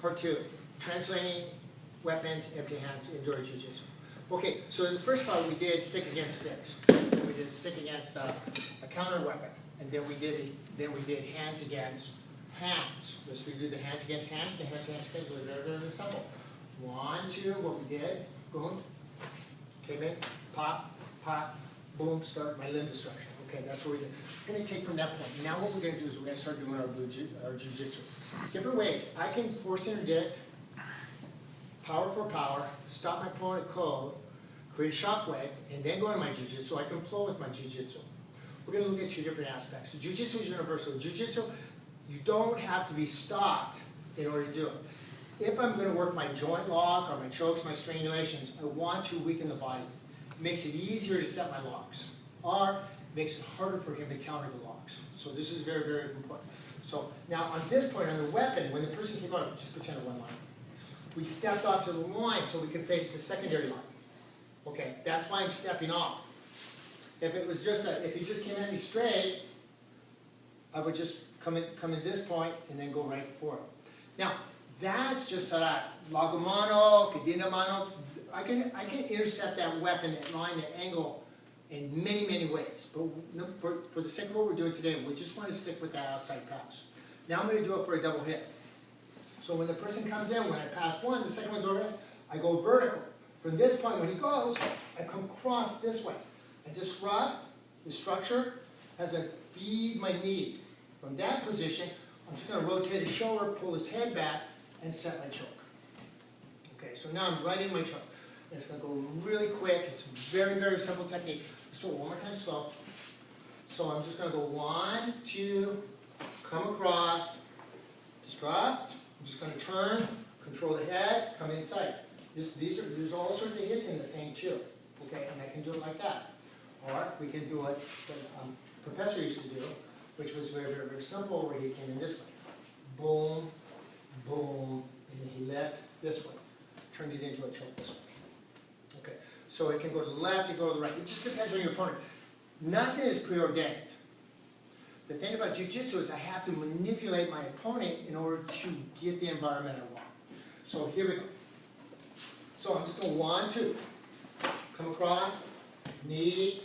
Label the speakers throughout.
Speaker 1: Part 2, translating weapons, empty hands, indoor jiu-jitsu. Okay, so the first part we did stick against sticks. We did stick against a counter weapon, and then we did hands against hands. Let's review the hands against hands. The hands against hands was very, very simple. 1, 2, what we did, boom, came in, pop, pop, boom, start my limb destruction. Okay, that's what we did. We're going to take from that point. Now what we're going to do is we're going to start doing our jiu-jitsu. Different ways. I can force interdict, power for power, stop my opponent cold, create a shockwave, and then go to my jiu-jitsu so I can flow with my jiu-jitsu. We're going to look at 2 different aspects. So jiu-jitsu is universal. Jiu-jitsu, you don't have to be stopped in order to do it. If I'm going to work my joint lock or my chokes, my strangulations, I want to weaken the body. It makes it easier to set my locks, or makes it harder for him to counter the locks. So this is very, very important. So now on this point, on the weapon, when the person came out, just pretend one line. We stepped off to the line so we could face the secondary line. Okay, that's why I'm stepping off. If it was just if he just came at me straight, I would just come in this point and then go right for it. Now, that's just lago mano, cadena mano. I can intercept that weapon, that line, that angle in many, many ways. But for the sake of what we're doing today, we just want to stick with that outside pass. Now I'm going to do it for a double hit. So when the person comes in, when I pass one, the second one's over, I go vertical. From this point, when he goes, I come across this way. I disrupt the structure as I feed my knee. From that position, I'm just going to rotate his shoulder, pull his head back, and set my choke. Okay, so now I'm right in my choke. And it's going to go really quick. It's a very, very simple technique. Let's do it one more time slow. So I'm just going to go 1, 2, come across, disrupt. I'm just going to turn, control the head, come inside. There's all sorts of hits in this thing too. Okay, and I can do it like that. Or we can do it that Professor used to do, which was very, very, very simple, where he came in this way. Boom, boom, and then he left this way. Turned it into a choke this way. Okay, so it can go to the left, it can go to the right. It just depends on your opponent. Nothing is preordained. The thing about jiu-jitsu is I have to manipulate my opponent in order to get the environment I want. So here we go. So I'm just going 1, 2. Come across, knee,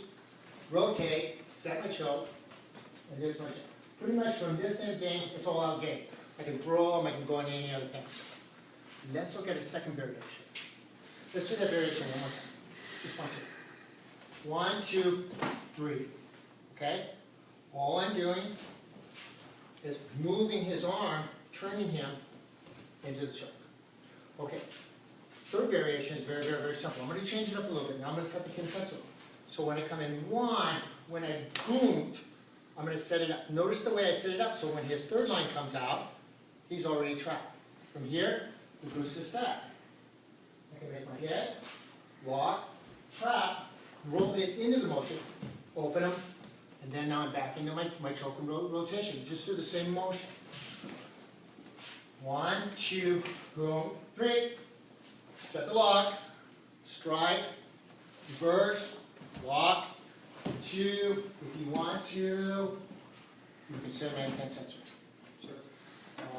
Speaker 1: rotate, set my choke, and there's my choke. Pretty much from this end game, it's all out game. I can throw them, I can go on any other things. Let's look at a second variation. Let's do that variation one more time. Just 1, 2. 1, 2, 3. Okay? All I'm doing is moving his arm, turning him into the choke. Okay. Third variation is very, very, very simple. I'm going to change it up a little bit. Now I'm going to set the Kenjuryu. So when I come in 1, when I boomed, I'm going to set it up. Notice the way I set it up, so when his third line comes out, he's already trapped. From here, the boost is set. I can make my head, lock, trap, roll it into the motion, open him, and then now I'm back into my choke and rotation. Just do the same motion. 1, 2, boom, 3. Set the locks, strike, reverse, lock, 2. If you want to, you can set my intense sensor.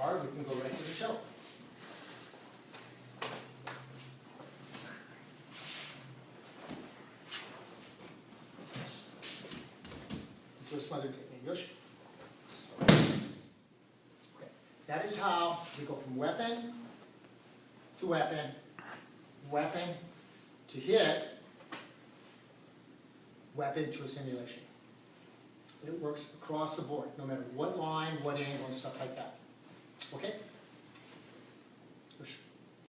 Speaker 1: Or we can go right to the choke. Into a smothered technique. Yosh. Okay. That is how we go from weapon to weapon, weapon to hit, weapon to a simulation. And it works across the board, no matter what line, what angle, and stuff like that. Okay?